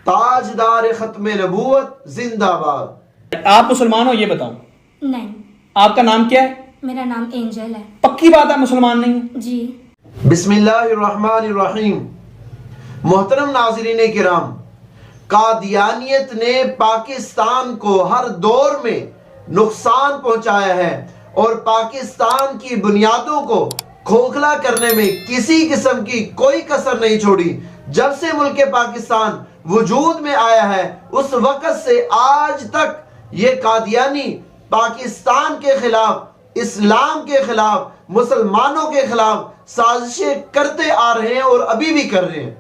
تاجدار ختم نبوت زندہ باد۔ آپ مسلمان ہو یہ بتاؤ؟ نہیں۔ آپ کا نام کیا ہے؟ میرا نام اینجل ہے۔ پکی بات ہے مسلمان نہیں ہے؟ جی۔ بسم اللہ الرحمن الرحیم۔ محترم ناظرین کرام، قادیانیت نے پاکستان کو ہر دور میں نقصان پہنچایا ہے اور پاکستان کی بنیادوں کو کھوکھلا کرنے میں کسی قسم کی کوئی کسر نہیں چھوڑی۔ جب سے ملک پاکستان وجود میں آیا ہے اس وقت سے آج تک یہ قادیانی پاکستان کے خلاف، اسلام کے خلاف، مسلمانوں کے خلاف سازشیں کرتے آ رہے ہیں اور ابھی بھی کر رہے ہیں،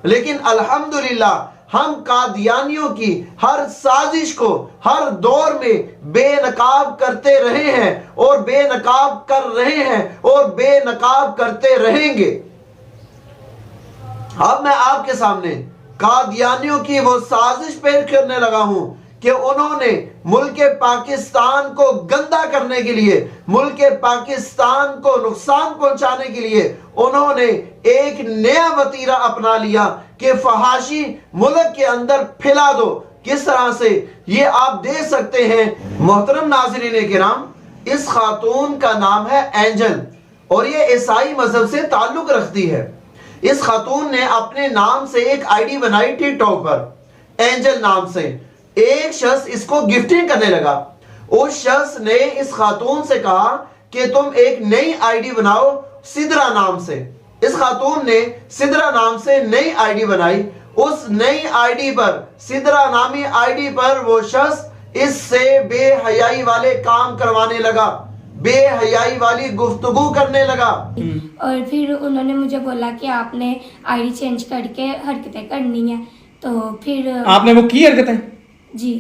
لیکن الحمدللہ ہم قادیانیوں کی ہر سازش کو ہر دور میں بے نقاب کرتے رہے ہیں اور بے نقاب کر رہے ہیں اور بے نقاب کرتے رہیں گے۔ اب میں آپ کے سامنے قادیانیوں کی وہ سازش پیش کرنے لگا ہوں کہ انہوں نے ملک پاکستان کو گندا کرنے کے لیے، ملک پاکستان کو نقصان پہنچانے کے لیے انہوں نے ایک نیا وتیرہ اپنا لیا کہ فحاشی ملک کے اندر پھیلا دو۔ کس طرح سے یہ آپ دیکھ سکتے ہیں محترم ناظرین کرام، اس خاتون کا نام ہے اینجل اور یہ عیسائی مذہب سے تعلق رکھتی ہے۔ اس خاتون نے اپنے نام سے ایک آئی ڈی بنائی ٹک ٹاک پر اینجل نام سے۔ ایک شخص اس کو گفٹنگ کرنے لگا۔ اس شخص نے اس خاتون سے کہا کہ تم ایک نئی آئی ڈی بناؤ سدرا نام سے۔ اس خاتون نے سدرا نام سے نئی آئی ڈی بنائی۔ اس نئی آئی ڈی پر، سدرا نامی آئی ڈی پر وہ شخص اس سے بے حیائی والے کام کروانے لگا، بے حیائی والی گفتگو کرنے لگا۔ اور پھر انہوں نے مجھے بولا کہ آپ نے آئی ڈی چینج کر کے حرکتیں کرنی ہیں، تو پھر آپ نے وہ کی حرکتیں؟ جی۔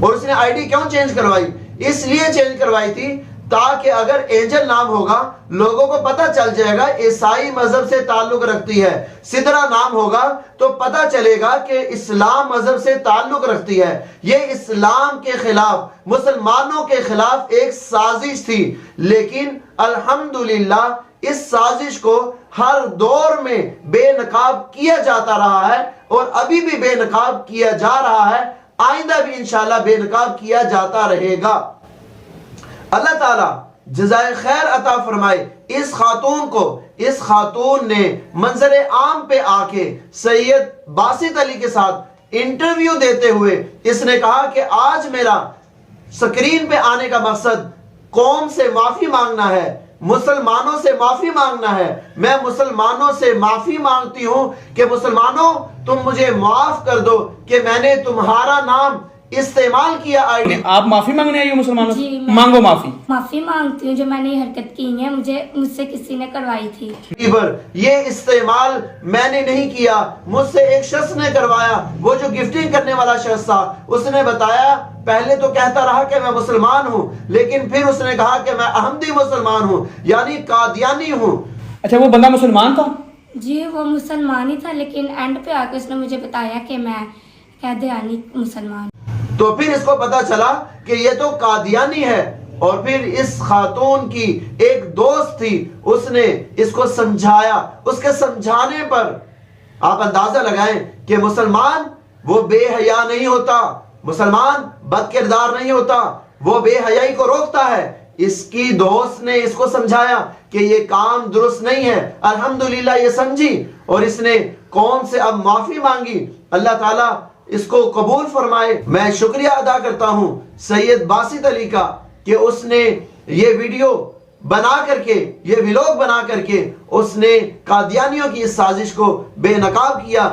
اور اس نے آئی ڈی کیوں چینج کروائی؟ اس لیے چینج کروائی تھی تاکہ اگر اینجل نام ہوگا لوگوں کو پتہ چل جائے گا عیسائی مذہب سے تعلق رکھتی ہے، سدرا نام ہوگا تو پتہ چلے گا کہ اسلام مذہب سے تعلق رکھتی ہے۔ یہ اسلام کے خلاف، مسلمانوں کے خلاف ایک سازش تھی، لیکن الحمدللہ اس سازش کو ہر دور میں بے نقاب کیا جاتا رہا ہے اور ابھی بھی بے نقاب کیا جا رہا ہے، آئندہ بھی انشاءاللہ بے نقاب کیا جاتا رہے گا۔ اللہ تعالیٰ جزائے خیر عطا فرمائے اس خاتون کو۔ اس خاتون نے منظر عام پہ آ کے سید باسط علی کے ساتھ انٹرویو دیتے ہوئے اس نے کہا کہ آج میرا سکرین پہ آنے کا مقصد قوم سے معافی مانگنا ہے، مسلمانوں سے معافی مانگنا ہے۔ میں مسلمانوں سے معافی مانگتی ہوں کہ مسلمانوں تم مجھے معاف کر دو کہ میں نے تمہارا نام استعمال کیا آئی ڈی۔ آپ معافی مانگنے آئی ہو مسلمانوں سے؟ جی، میں مانگو معافی۔ معافی مانگتی ہوں جو میں نے یہ حرکت کی ہے، مجھ سے کسی نے کروائی تھی۔ یہ استعمال میں نے نہیں کیا، مجھ سے ایک شخص نے کروایا۔ وہ جو گفٹنگ کرنے والا شخص تھا اس نے بتایا، پہلے تو کہتا رہا کہ میں مسلمان ہوں، لیکن پھر اس نے کہا کہ میں احمدی مسلمان ہوں، یعنی قادیانی ہوں۔ اچھا وہ بندہ مسلمان تھا؟ جی وہ مسلمان ہی تھا، لیکن اینڈ پہ آ کے اس نے مجھے بتایا کہ میں قادیانی مسلمان۔ تو پھر اس کو پتا چلا کہ یہ تو قادیانی ہے، اور پھر اس خاتون کی ایک دوست تھی، اس نے اس کو سمجھایا۔ اس کے سمجھانے پر آپ اندازہ لگائیں کہ مسلمان وہ بے حیا نہیں ہوتا، مسلمان بد کردار نہیں ہوتا، وہ بے حیائی کو روکتا ہے۔ اس کی دوست نے اس کو سمجھایا کہ یہ کام درست نہیں ہے، الحمدللہ یہ سمجھی اور اس نے قوم سے اب معافی مانگی۔ اللہ تعالیٰ اس کو قبول فرمائے۔ میں شکریہ ادا کرتا ہوں سید باسط علی کا کہ اس نے یہ ویڈیو بنا کر کے، یہ ویلوگ بنا کر کے اس نے قادیانیوں کی اس سازش کو بے نقاب کیا،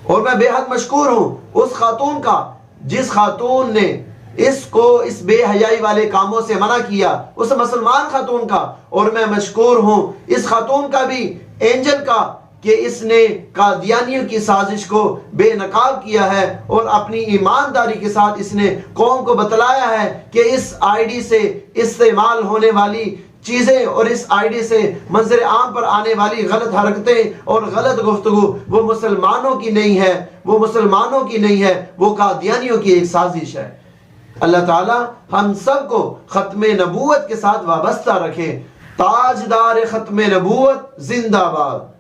اور میں بے حد مشکور ہوں اس خاتون کا جس خاتون نے اس کو اس بے حیائی والے کاموں سے منع کیا، اس مسلمان خاتون کا۔ اور میں مشکور ہوں اس خاتون کا بھی، اینجل کا، کہ اس نے قادیانیوں کی سازش کو بے نقاب کیا ہے اور اپنی ایمانداری کے ساتھ اس نے قوم کو بتلایا ہے کہ اس آئی ڈی سے استعمال ہونے والی چیزیں اور اس آئی ڈی سے منظر عام پر آنے والی غلط حرکتیں اور غلط گفتگو وہ مسلمانوں کی نہیں ہے، وہ مسلمانوں کی نہیں ہے، وہ قادیانیوں کی ایک سازش ہے۔ اللہ تعالی ہم سب کو ختم نبوت کے ساتھ وابستہ رکھے۔ تاجدار ختم نبوت زندہ باد۔